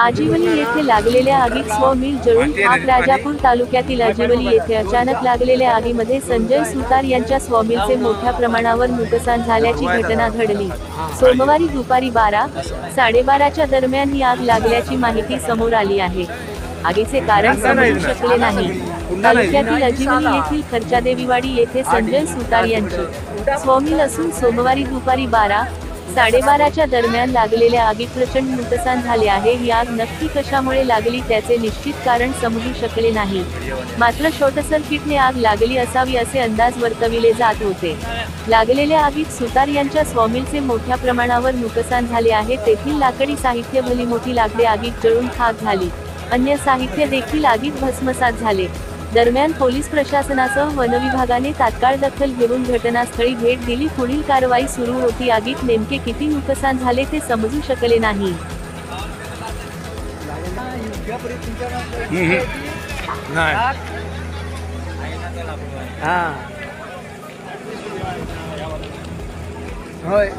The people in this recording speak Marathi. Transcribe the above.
आजिवली येथे लागलेल्या आगीत स्वमिल जळून खाक. राजापूर तालुक्यातील आजिवली येथे अचानक लागलेल्या आगीमध्ये संजय सुतार यांच्या स्वमिलचे मोठ्या प्रमाणावर नुकसान झाल्याची घटना घडली। सोमवारी दुपारी 12:30च्या दरम्यान ही आग लागल्याची माहिती समोर आली आहे। आगीचे कारण समजू शकले नाही। तालुक्यातील आजिवली येथील खर्चादेवीवाडी येथे संजय सुतार यांची स्वमिल असून सोमवारी दुपारी 12:30च्या दरम्यान लागलेल्या आगीत प्रचंड नुकसान झाले आहे। ही आग नक्की कशामुळे लागली त्याचे निश्चित कारण समजू शकले नाही, मात्र शॉर्ट सर्किटने आग लागली असावी असे अंदाज वर्तविले जात होते। लागलेल्या आगीत सुतार यांच्या स्वमिलचे मोठ्या प्रमाणावर नुकसान झाले आहे। तेथील लाकडी साहित्य भली मोठी लाकडे आगीत जळून खाक झाली, अन्य साहित्य देखील आगीत भस्मसात झाले। दरम्यान पोलीस प्रशासनासह वनविभागाने तात्काळ दखल घेऊन घटनास्थळी भेट दिली। पुढील कारवाई सुरू होती। आगीत नेमके किती नुकसान झाले ते समजू शकले नाही। होय